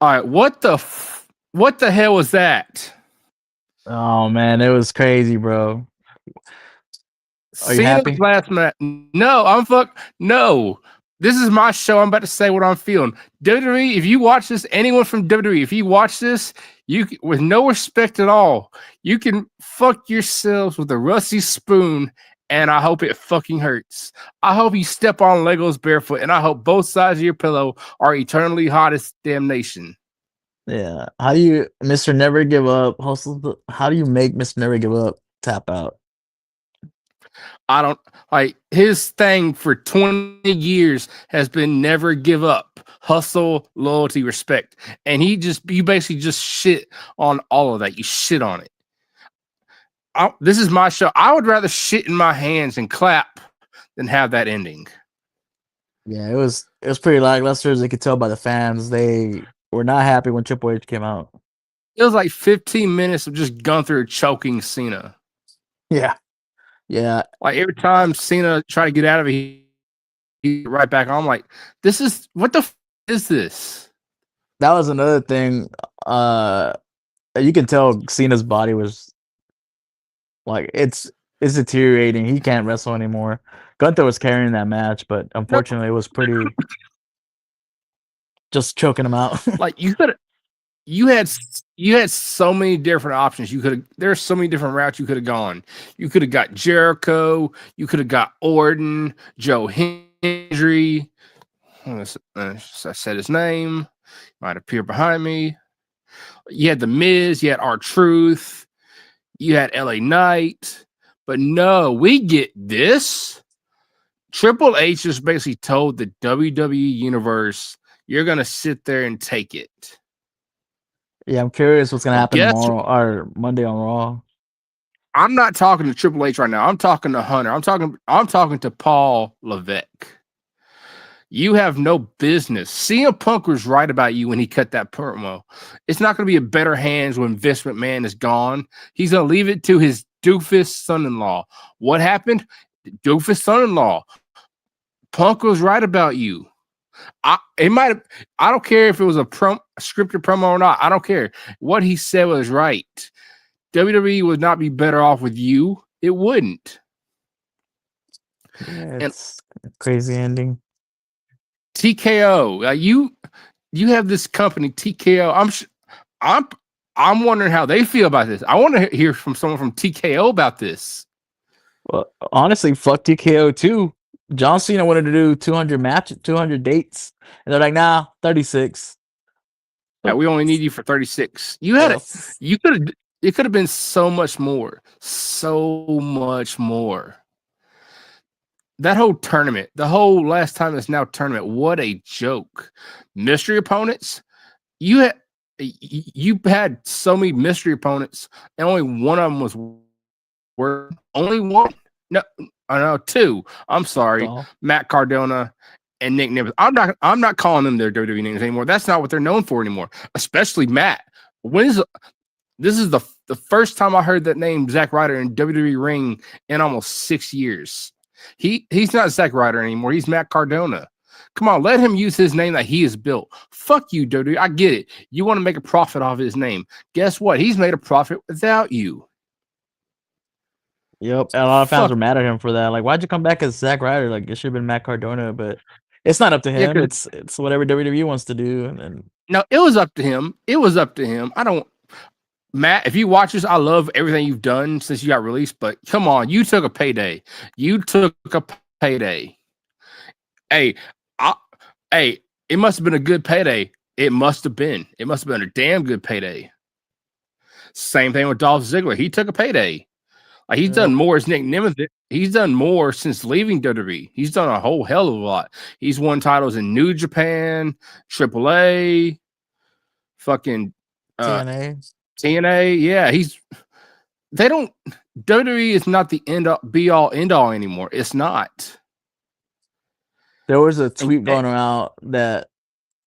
All right, what the hell was that? Oh man, it was crazy, bro. Are you Cena's happy? last match. No, no. This is my show. I'm about to say what I'm feeling. WWE, if you watch this, anyone from WWE, if you watch this, with no respect at all, you can fuck yourselves with a rusty spoon, and I hope it fucking hurts. I hope you step on Legos barefoot, and I hope both sides of your pillow are eternally hot as damnation. Yeah. How do you, Mr. Never Give Up? How do you make Mr. Never Give Up tap out? I don't like his thing for 20 years has been never give up, hustle, loyalty, respect. And you basically just shit on all of that. You shit on it. This is my show. I would rather shit in my hands and clap than have that ending. Yeah, it was pretty lackluster, as you could tell by the fans. They were not happy when Triple H came out. It was like 15 minutes of just Gunther choking Cena. Yeah. Yeah. Like every time Cena tried to get out of it, he right back on. I'm like, this is what the is this? That was another thing. You can tell Cena's body was like it's deteriorating. He can't wrestle anymore. Gunther was carrying that match, but No, unfortunately, it was pretty just choking him out. like you had you had so many different options. There's so many different routes you could have gone. You could have got Jericho. You could have got Orton, Joe Hendry. I said his name. Might appear behind me. You had the Miz. You had R-Truth. You had LA Knight. But no, we get this. Triple H just basically told the WWE universe, "You're gonna sit there and take it." Yeah, I'm curious what's gonna Well, happen guess tomorrow or Monday on Raw. I'm not talking to Triple H right now. I'm talking to Hunter. I'm talking to Paul Levesque. You have no business. CM Punk was right about you when he cut that promo. It's not going to be a better hands when Vince McMahon is gone. He's going to leave it to his doofus son-in-law. What happened? Doofus son-in-law. Punk was right about you. I don't care if it was a scripted promo or not. I don't care. What he said was right. WWE would not be better off with you. It wouldn't. Yeah, And it's a crazy ending. TKO, you have this company TKO. I'm wondering how they feel about this. I want to hear from someone from TKO about this. Well, honestly, fuck TKO too. John Cena wanted to do 200 dates, and they're like, nah, 36. Yeah, we only need you for 36. You had it. Yes. You could have. It could have been so much more. So much more. That whole tournament, the whole last time it's now tournament, what a joke. Mystery opponents. You had so many mystery opponents, and only one of them was only one. No, I know two. I'm sorry, So, Matt Cardona and Nick Nichols. I'm not calling them their WWE names anymore. That's not what they're known for anymore. Especially Matt. This is the first time I heard that name, Zack Ryder, in WWE ring in almost 6 years. He's not Zack Ryder anymore. He's Matt Cardona. Come on, let him use his name that he has built. Fuck you, WWE. I get it. You want to make a profit off his name. Guess what? He's made a profit without you. yep. And a lot of fans were Fuck mad at him for that. Like, why'd you come back as Zack Ryder? Like, it should have been Matt Cardona, but it's not up to yeah, him. because It's whatever WWE wants to do. And no, it was up to him. It was up to him. I don't Matt, if you watch this, I love everything you've done since you got released, but come on, you took a payday. You took a payday. Hey, I, hey, it must have been a good payday. It must have been. It must have been a damn good payday. Same thing with Dolph Ziggler. He took a payday. Like he's yep. done more as Nick Nemeth. He's done more since leaving WWE. He's done a whole hell of a lot. He's won titles in New Japan, AAA, fucking TNA. TNA. Yeah, they don't WWE is not the be all end all anymore. It's not. There was a And, tweet going around that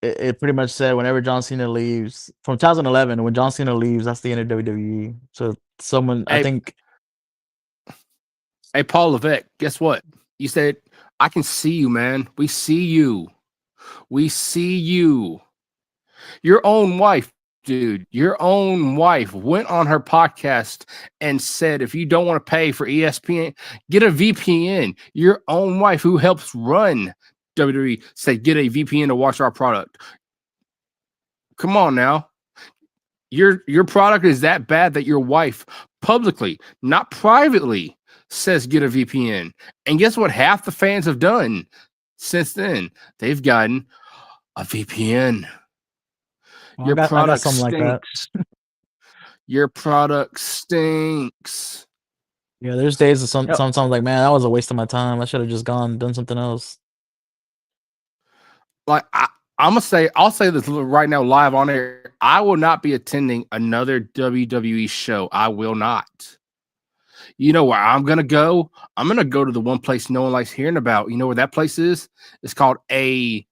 it pretty much said whenever John Cena leaves from 2011, when John Cena leaves, that's the end of WWE. So someone, I hey, think, hey, Paul Levesque, guess what? You said, I can see you, man. We see you. We see you. Your own wife, dude, your own wife went on her podcast and said, if you don't want to pay for ESPN, get a VPN. Your own wife, who helps run WWE, said, get a VPN to watch our product. Come on now. Your product is that bad that your wife publicly, not privately, says get a VPN. And guess what? Half the fans have done since then. They've gotten a VPN. Well, Your I got product something like that. stinks. Your product stinks. Yeah, there's days of Yep. sometimes like, man, that was a waste of my time. I should have just gone and done something else. Like I'll say this right now live on air. I will not be attending another WWE show. I will not. You know where I'm gonna go? I'm gonna go to the one place no one likes hearing about. You know where that place is? It's called AEW.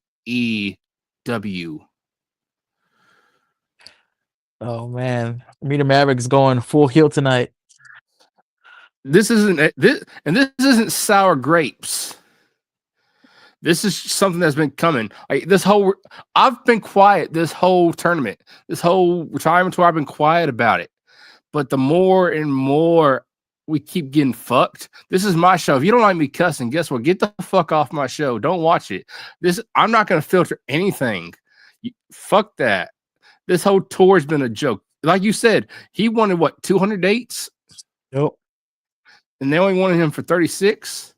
Oh man, Meter Mavericks going full heel tonight. This isn't sour grapes. This is something that's been coming. I've been quiet this whole tournament, this whole retirement tour. I've been quiet about it, but the more and more we keep getting fucked. This is my show. If you don't like me cussing, guess what? Get the fuck off my show. Don't watch it. I'm not going to filter anything. Fuck that. This whole tour's been a joke. Like you said, he wanted what, 200 dates? Yep. And they only wanted him for 36.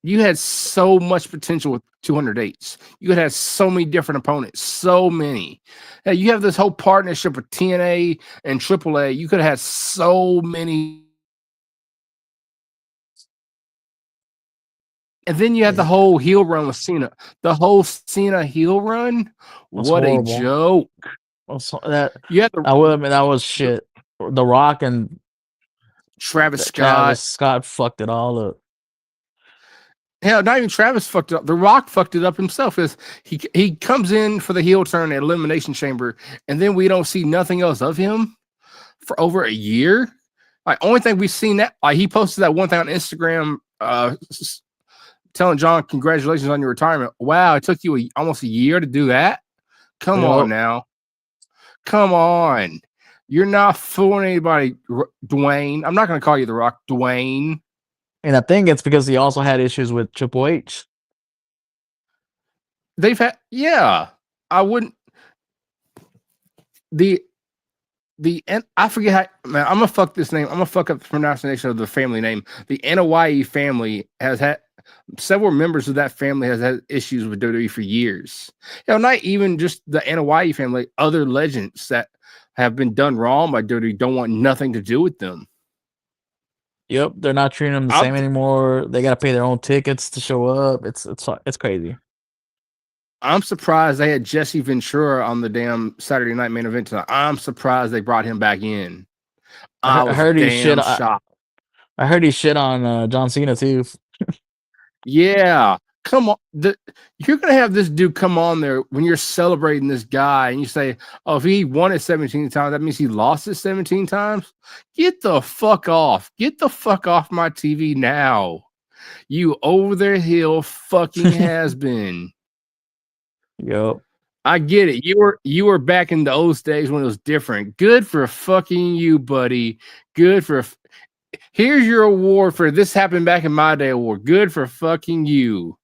You had so much potential with 208s. You could have so many different opponents, so many. Hey, you have this whole partnership with TNA and AAA. You could have had so many. And then you had the whole heel run with Cena. The whole Cena heel run. What horrible. A joke. You had I will admit that was shit. The Rock and Travis Scott. Travis Scott fucked it all up. Hell, not even Travis fucked it up. The Rock fucked it up himself. Because he comes in for the heel turn at Elimination Chamber, and then we don't see nothing else of him for over a year. Like, only thing we've seen that, like, he posted that one thing on Instagram, telling John, congratulations on your retirement. Wow, it took you almost a year to do that. Come on now. Come on. You're not fooling anybody, Dwayne. I'm not going to call you The Rock, Dwayne. And I think it's because he also had issues with Triple H. They've had, yeah. I wouldn't. I forget how, man, I'm going to fuck this name. I'm going to fuck up the pronunciation of the family name. The Anoa'i family has had, several members of that family has had issues with WWE for years. Not even just the Anoa'i family, other legends that have been done wrong by WWE don't want nothing to do with them. Yep, they're not treating them the same anymore. They got to pay their own tickets to show up. It's crazy. I'm surprised they had Jesse Ventura on the damn Saturday Night Main Event tonight. I'm surprised they brought him back in. I heard he shit. I heard he shit on John Cena too. Yeah, come on. You're gonna have this dude come on there when you're celebrating this guy, and you say, "Oh, if he won it 17 times, that means he lost it 17 times." Get the fuck off! Get the fuck off my TV now! You over the hill fucking has been. Yep. I get it. You were back in those days when it was different. Good for fucking you, buddy. Good for. Here's your award for this happened back in my day award. Good for fucking you.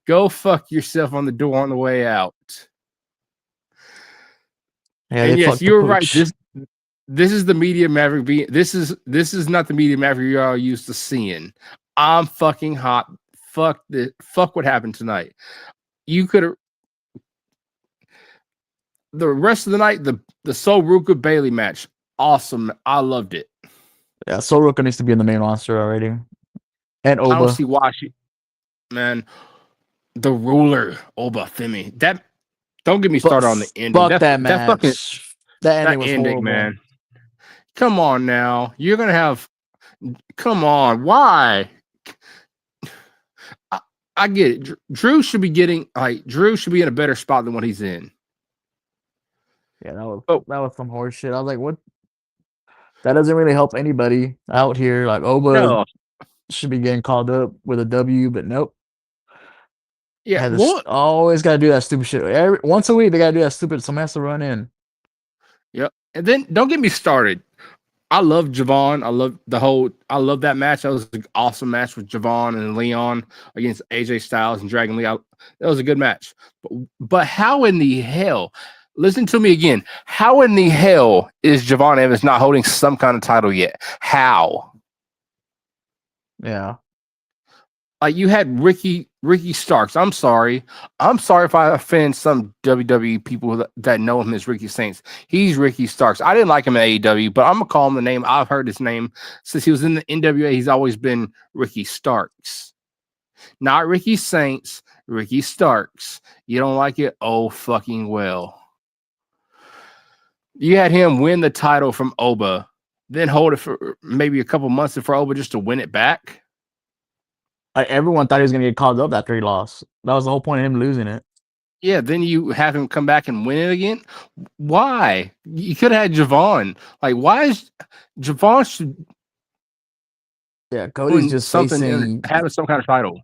Go fuck yourself on the door on the way out. Yeah, and yes, you're right. This is the media maverick. This is not the media maverick you're all used to seeing. I'm fucking hot. Fuck this. Fuck what happened tonight. You could have. The rest of the night, the Sol Ruka Bailey match, awesome. I loved it. Yeah, Sol Ruka needs to be in the main roster already. And Oba. I don't see why man. The ruler, Oba Femi. That don't get me started on the ending. Fuck that match. That ending was horrible, man. Come on now. You're gonna have. Come on. Why? I get it. Drew should be in a better spot than what he's in. Yeah, that was some horse shit. I was like, what? That doesn't really help anybody out here. Like, Oba should be getting called up with a W, but nope. Yeah, Had this well, always gotta do that stupid shit. Once a week they gotta do that stupid. Someone has to run in. yeah. And then don't get me started. I love Javon. I love that match. That was an awesome match with Javon and Leon against AJ Styles and Dragon Lee. That was a good match. But how in the hell? Listen to me again. How in the hell is Javon Evans not holding some kind of title yet? How? Yeah. Like you had Ricky Starks. I'm sorry. I'm sorry if I offend some WWE people that know him as Ricky Saints. He's Ricky Starks. I didn't like him in AEW, but I'm gonna call him the name. I've heard his name since he was in the NWA. He's always been Ricky Starks, not Ricky Saints. Ricky Starks. You don't like it? Oh fucking well. You had him win the title from Oba, then hold it for maybe a couple months for Oba just to win it back. Like everyone thought he was gonna get called up after he lost. That was the whole point of him losing it. Yeah, then you have him come back and win it again. Why? You could have had Javon. Like, why is Javon should Yeah, Cody's doing just something and facing having some kind of title?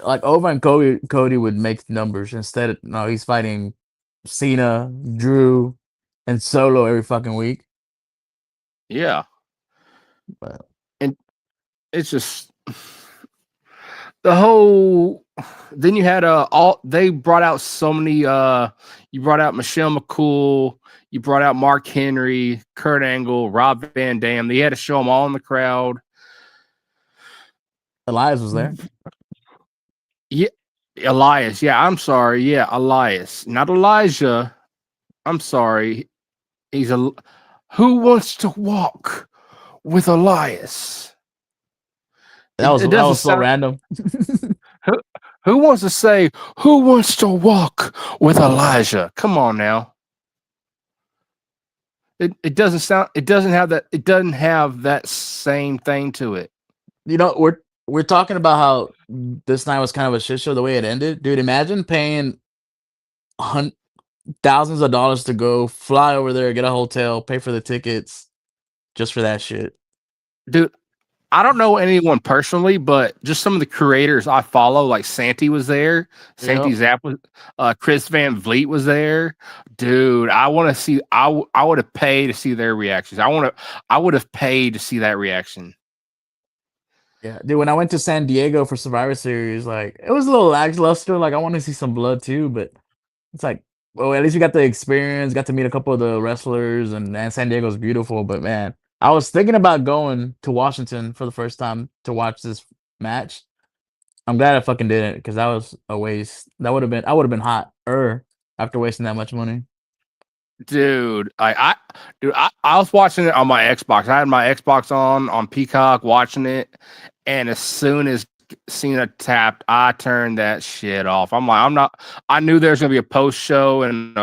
like over and Cody would make numbers instead of no, he's fighting Cena, Drew, and Solo every fucking week. Yeah, But and it's just the whole. Then you had all they brought out so many. You brought out Michelle McCool. You brought out Mark Henry, Kurt Angle, Rob Van Dam. They had to show them all in the crowd. Elias was there. Yeah, Elias. Yeah, I'm sorry. Yeah, Elias, not Elijah. I'm sorry. He's a who wants to walk with Elias? That was It that doesn't was so sound. random. Who, who wants to say who wants to walk with Elijah? Come on now. It doesn't sound. It doesn't have that. It doesn't have that same thing to it. You know, we're talking about how this night was kind of a shit show the way it ended. Dude, imagine paying thousands of dollars to go fly over there, get a hotel, pay for the tickets just for that shit. Dude, I don't know anyone personally, but just some of the creators I follow, like Santi was there. Santi Yep. Zap was, Chris Van Vliet was there. Dude, I want to see. I would have paid to see their reactions. I would have paid to see that reaction. Yeah, dude. When I went to San Diego for Survivor Series, like it was a little lackluster. Like I want to see some blood too, but it's like, well, at least we got the experience, got to meet a couple of the wrestlers, and San Diego's beautiful. But man, I was thinking about going to Washington for the first time to watch this match. I'm glad I fucking didn't because that was a waste. I would have been hot after wasting that much money. Dude, I was watching it on my Xbox. I had my Xbox on Peacock watching it, and as soon as Cena tapped, I turned that shit off. I'm like, I'm not. I knew there was gonna be a post show, and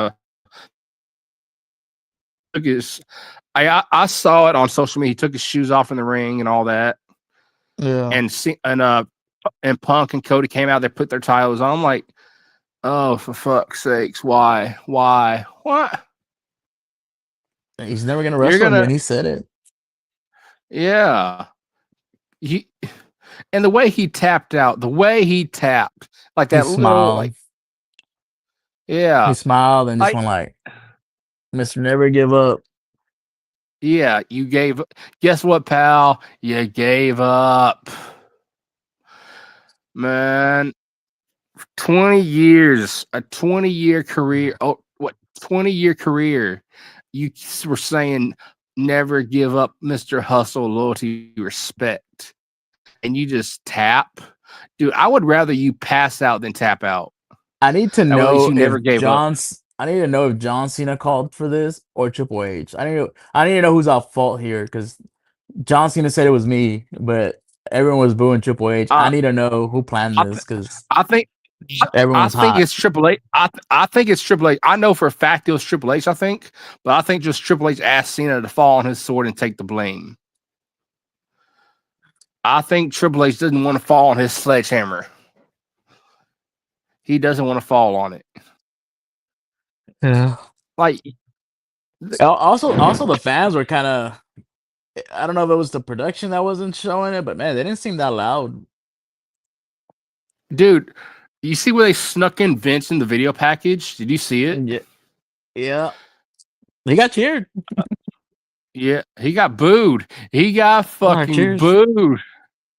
I saw it on social media. He took his shoes off in the ring and all that, Yeah, and Punk and Cody came out. They put their titles on. I'm like, oh, for fuck's sakes, why, what? he's never gonna You're wrestle gonna, again. He said it. yeah. He and the way he tapped out, like He that little, like, smiled. He yeah, smiled and just like, went like, "Mr. Never Give Up." yeah, you gave. Guess what, pal? You gave up, man. 20 years, a 20-year career. Oh, what 20-year career? You were saying never give up, Mr. Hustle, loyalty, respect, and you just tap, dude. I would rather you pass out than tap out. I need to At least know you never if gave up. I need to know if John Cena called for this or Triple H. I need to know who's at fault here because John Cena said it was me, but everyone was booing Triple H. I Uh, need to know who planned I, this because I think I everyone's think hot. it's Triple H. I think it's Triple H. I know for a fact it was Triple H. I think, but I think just Triple H asked Cena to fall on his sword and take the blame. I think Triple H doesn't want to fall on his sledgehammer. He doesn't want to fall on it. Yeah. Like, Also, the fans were kind of. I don't know if it was the production that wasn't showing it, but man, they didn't seem that loud. dude, You see where they snuck in Vince in the video package? Did you see it? Yeah, yeah. He got cheered. Yeah, he got booed. He got I heard fucking cheers. booed.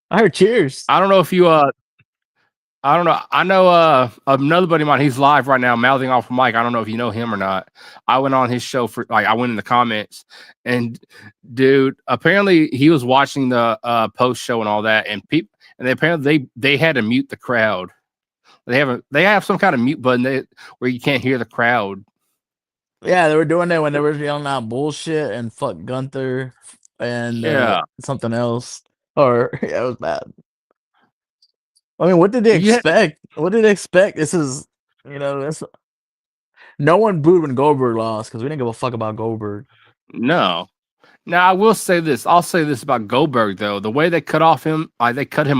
I heard cheers. I don't know if you I don't know. I know another buddy of mine, he's live right now, mouthing off mic. I don't know if you know him or not. I went on his show for I went in the comments and dude, apparently he was watching the post show and all that, and they had to mute the crowd. They have some kind of mute button where you can't hear the crowd. Yeah, they were doing that when they were yelling out bullshit and fuck Gunther and something else. Or yeah, it was bad. I mean, what did they expect? What did they expect? This is, this. No one booed when Goldberg lost because we didn't give a fuck about Goldberg. No. Now I will say this. I'll say this about Goldberg though. The way they cut him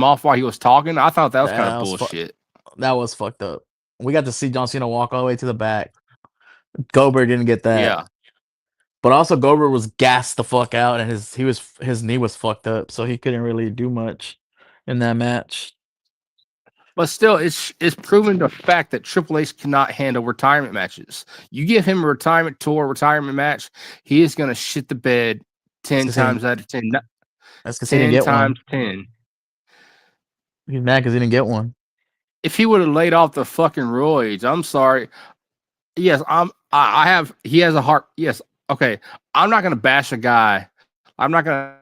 off while he was talking, I thought that was kind of bullshit. That was fucked up. We got to see John Cena walk all the way to the back. Goldberg didn't get that. Yeah. But also Goldberg was gassed the fuck out and his knee was fucked up, so he couldn't really do much in that match. But still, it's proven the fact that Triple H cannot handle retirement matches. You give him a retirement tour, retirement match, he is going to shit the bed 10 times out of 10. That's because he didn't get 10. He's mad because he didn't get one. If he would have laid off the fucking roids, I'm sorry. Yes, he has a heart. Yes, okay. I'm not going to bash a guy. I'm not going to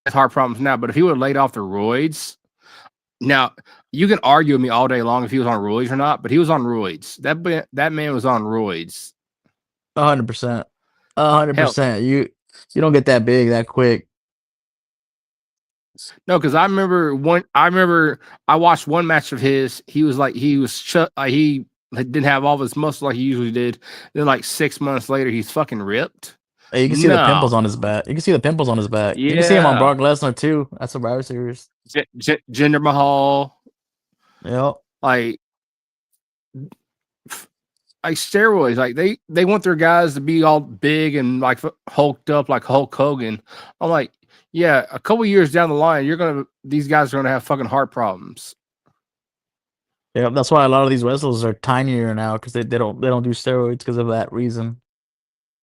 have heart problems now, but if he would have laid off the roids, now you can argue with me all day long if he was on roids or not, but he was on roids. That man was on roids. 100%. 100%. You don't get that big that quick. No, because I remember I watched one match of his. He didn't have all of his muscle like he usually did. Then like 6 months later, he's fucking ripped. Hey, you can see the pimples on his back. You can see the pimples on his back. Yeah. You can see him on Brock Lesnar too. That's Survivor Series. Jinder Mahal. Yep. Like steroids. Like they want their guys to be all big and like hulked up like Hulk Hogan. I'm like, yeah, a couple years down the line, these guys are gonna have fucking heart problems. Yeah, that's why a lot of these wrestlers are tinier now because they don't do steroids because of that reason.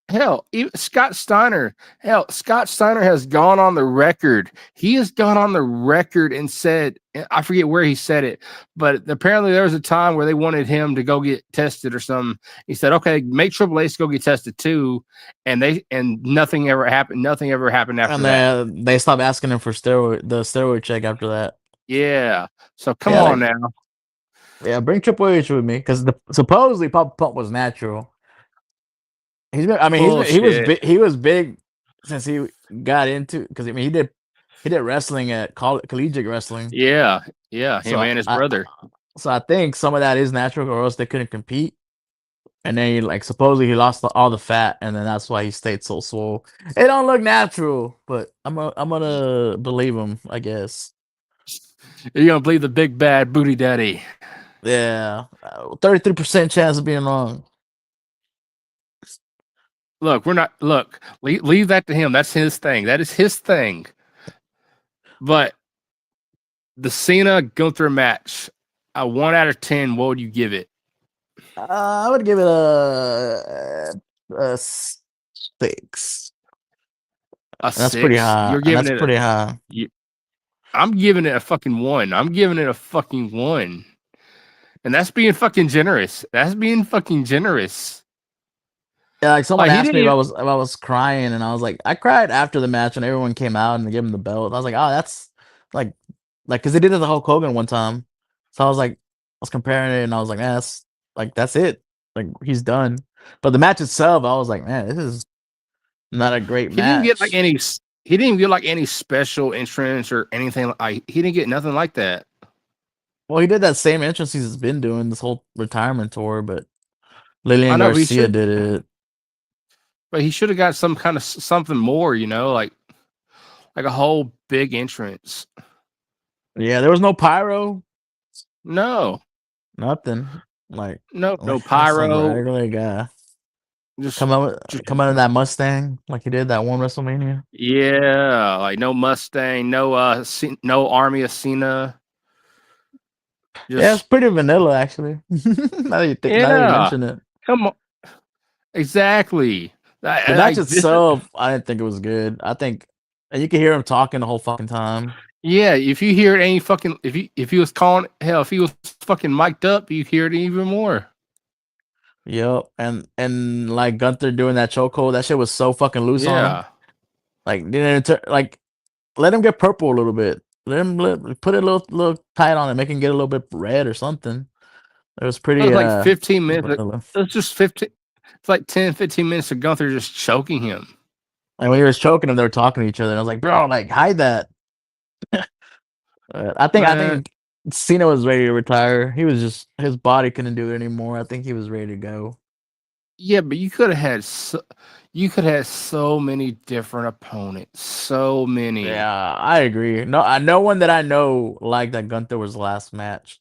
Hell, even Scott Steiner has gone on the record. He has gone on the record and said, I forget where he said it, but apparently there was a time where they wanted him to go get tested or something. He said, "Okay, make Triple H go get tested too," and nothing ever happened. Nothing ever happened after that. They stopped asking him for the steroid check after that. Yeah. So come on now. Yeah, bring Triple H with me because supposedly Papa Pump was natural. He was big since he got into because he did wrestling at collegiate wrestling. Yeah, him and his brother. So I think some of that is natural, or else they couldn't compete. And then supposedly he lost all the fat, and then that's why he stayed so swole. It don't look natural, but I'm gonna believe him, I guess. You're gonna believe the big bad booty daddy. Yeah, 33% chance of being wrong. Look, leave that to him. That's his thing. That is his thing. But the Cena Gunther match, a 1 out of 10, what would you give it? I would give it a 6. That's pretty high. You're giving it pretty high. I'm giving it a fucking 1. I'm giving it a fucking 1. And that's being fucking generous. That's being fucking generous. Yeah, someone asked me if I was crying, and I was like, I cried after the match, and everyone came out and they gave him the belt. I was like, oh, that's like, because they did it to Hulk Hogan one time. So I was comparing it, and I was like, man, that's it. Like he's done. But the match itself, I was like, man, this is not a great match. He didn't get any special entrance or anything. He didn't get nothing like that. Well, he did that same entrance he's been doing this whole retirement tour, but Lillian Garcia did it. But he should have got some kind of something more, like a whole big entrance. Yeah, there was no pyro. No, nothing. No pyro. Regular guy. Just come out in that Mustang like he did that one WrestleMania. Yeah, like no Mustang, no Army of Cena. Yeah, it's Just pretty vanilla actually. Now that you yeah, mention it, come on, exactly. the I match this is itself, I didn't think it was good. I think, and you can hear him talking the whole fucking time. yeah. If you hear it, any fucking if he was calling hell, if he was fucking mic'd up, you hear it even more. Yep, and like Gunther doing that chokehold, that shit was so fucking loose on him. Yeah, Like like let him get purple a little bit. Put it a little tight on it, make him get a little bit red or something. It was it was pretty like 15 minutes. vanilla. It was just 15. It's like 10, 15 minutes of Gunther just choking him. And when he was choking him, they were talking to each other. And I was like, bro, like hide that. I Man, think Cena was ready to retire. He was just his body couldn't do it anymore. I think he was ready to go. yeah, but you could have so many different opponents. So many. Yeah, I agree. No one that I know liked that Gunther was the last match.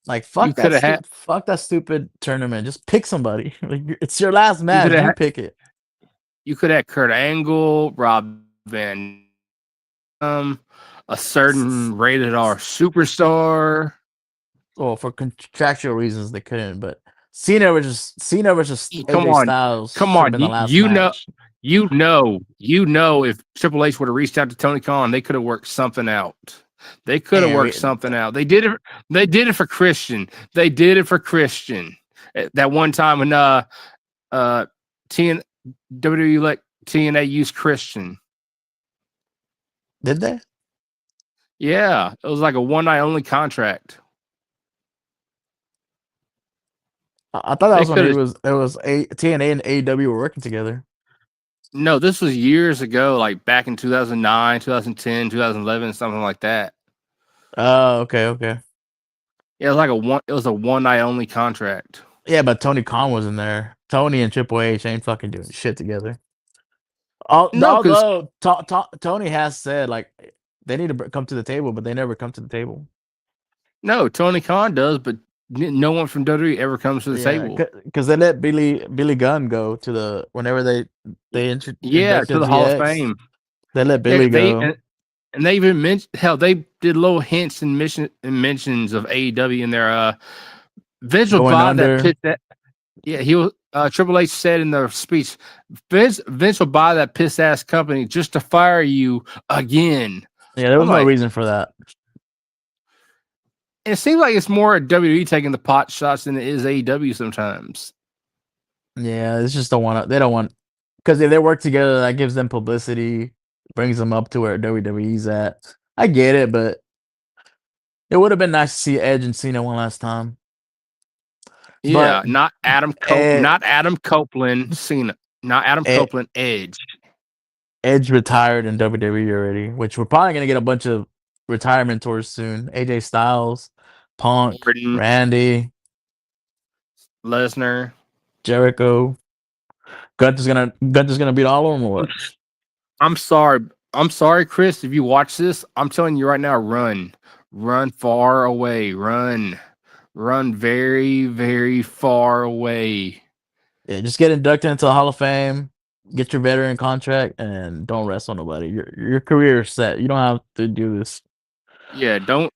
Like You could have had fuck that stupid tournament. Just pick somebody. Like it's your last you could match. You have pick it. you could have Kurt Angle, Rob Van a certain rated R superstar. Well, for contractual reasons they couldn't, but Cena versus Come AJ on, Styles come should have on. been the last match. You know, if Triple H would have reached out to Tony Khan, they could have worked something out. They could have And worked something out. They did it. They did it for Christian. They did it for Christian. That one time when TN WWE let TNA use Christian. did they? Yeah, it was like a one night only contract. I thought that They was when could have. TNA and AEW were working together. No, this was years ago, like back in 2009, 2010, 2011, something like that. Oh, okay. Yeah, it was like it was a one night only contract. Yeah, but Tony Khan was in there. Tony and Triple H ain't fucking doing shit together. No, because Although Tony has said like they need to come to the table, but they never come to the table. no, Tony Khan does, but no one from WWE ever comes to the Yeah, table. because they let Billy Gunn go to the whenever they Yeah, to inducted the Hall of DX. Fame. They let Yeah, Billy go. and they even mentioned hell. They did little hints and mentions of AEW in their Vince will Going buy that under. pit that yeah he was Triple H said in the speech Vince will buy that piss ass company just to fire you again. Yeah, there was I'm no like, reason for that. it seems like it's more WWE taking the pot shots than it is AEW sometimes. Yeah, it's just they don't want because if they work together, that gives them publicity, brings them up to where WWE's at. I get it, but it would have been nice to see Edge and Cena one last time. Yeah, But not Ed, not Adam Copeland, Cena, not Adam Ed, Copeland, Edge. Edge retired in WWE already, which we're probably gonna get a bunch of retirement tours soon. AJ Styles, Punk, Orton, Randy, Lesnar. Jericho. Gunther's gonna beat all of them or what? I'm sorry. I'm sorry, Chris. If you watch this, I'm telling you right now, run far away, run very, very far away. Yeah, just get inducted into the Hall of Fame, get your veteran contract, and don't rest on nobody. Your career is set. You don't have to do this Yeah, don't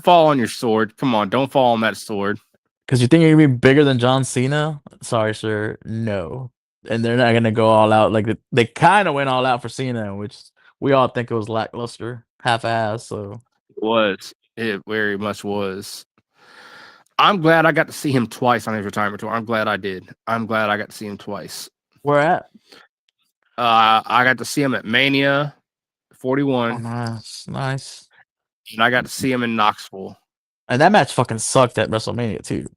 fall on your sword. Come on, don't fall on that sword. because you think you're gonna be bigger than John Cena. Sorry, sir. No, and they're not gonna go all out like they kind of went all out for Cena, which we all think it was lackluster, half-ass. So It was. It very much was. I'm glad I got to see him twice on his retirement tour. I'm glad I did. I'm glad I got to see him twice. where at? I got to see him at Mania Oh, 41, nice. and I got to see him in Knoxville. And that match fucking sucked at WrestleMania too.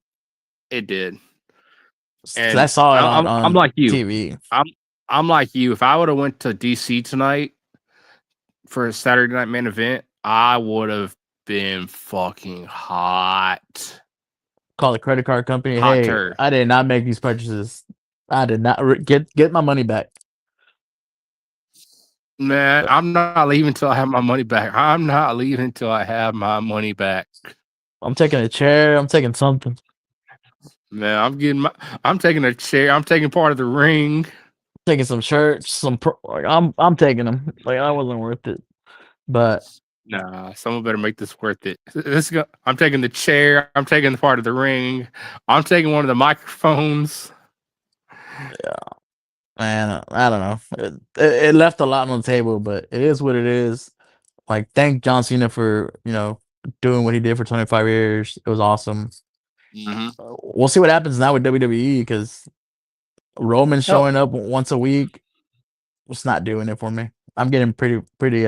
It did. 'Cause I And saw it I'm on like you. TV. I'm like you. If I would have went to DC tonight for a Saturday night main event, I would have been fucking hot. Call the credit card company. Hey, Hotter. I did not make these purchases. I did not get my money back. Man, I'm not leaving till I have my money back. I'm not leaving till I have my money back. I'm taking a chair. I'm taking something. Man, I'm taking a chair. I'm taking part of the ring. Taking some shirts. Like I'm taking them. Like I wasn't worth it. But Nah, someone better make this worth it. I'm taking the chair. I'm taking the part of the ring. I'm taking one of the microphones. Man, I don't know. It left a lot on the table, but it is what it is. Like, thank John Cena for doing what he did for 25 years. It was awesome. Mm-hmm. We'll see what happens now with WWE because Roman showing up once a week, it's not doing it for me. I'm getting pretty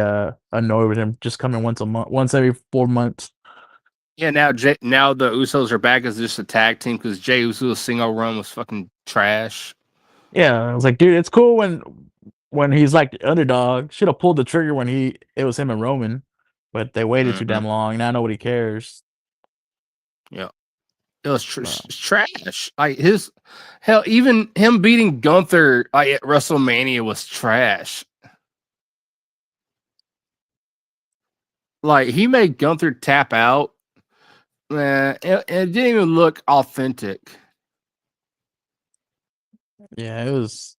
annoyed with him just coming once a month, once every 4 months. Yeah, now the Usos are back as just a tag team because Jey Uso's single run was fucking trash. Yeah, I was like, dude, it's cool when he's like the underdog. Should have pulled the trigger when it was him and Roman, but they waited too damn long. Now nobody cares. Yeah, it was trash. Like hell, even him beating Gunther at WrestleMania was trash. Like he made Gunther tap out. It didn't even look authentic. Yeah, it was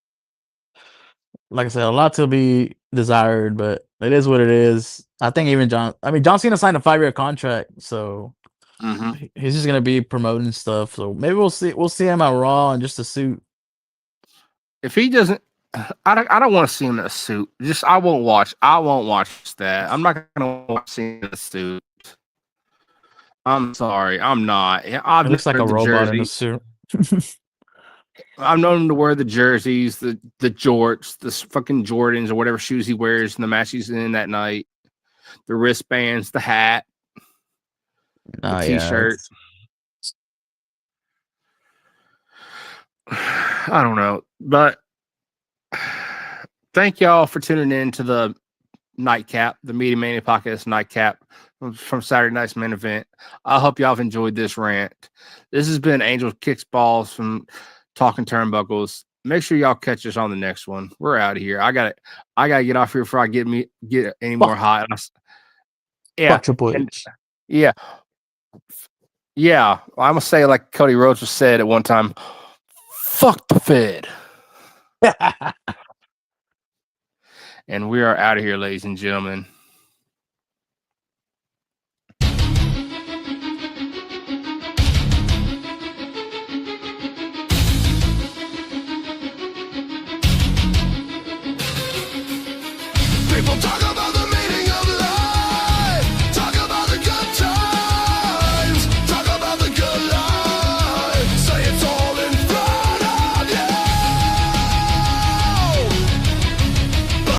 like I said, a lot to be desired, but it is what it is. I think even John Cena signed a 5-year contract, so he's just gonna be promoting stuff. So maybe we'll see him at Raw in just a suit. If he doesn't, I don't want to see him in a suit. I won't watch that. I'm not gonna watch him in a suit. I'm sorry, I'm not. It looks like a robot in a suit. I've known him to wear the jerseys, the jorts, the fucking Jordans or whatever shoes he wears in the match he's in that night, the wristbands, the hat, the t-shirt. I don't know, but thank y'all for tuning in to the nightcap, the Media Mania podcast nightcap from Saturday night's main event. I hope y'all have enjoyed this rant. This has been Angel Kicks Balls from Talking Turnbuckles. Make sure y'all catch us on the next one. We're out of here. I gotta get off here before I get any more hot. Yeah, Triple H. Yeah. I'm gonna say like Cody Rhodes was said at one time. Fuck the Fed. And we are out of here, ladies and gentlemen.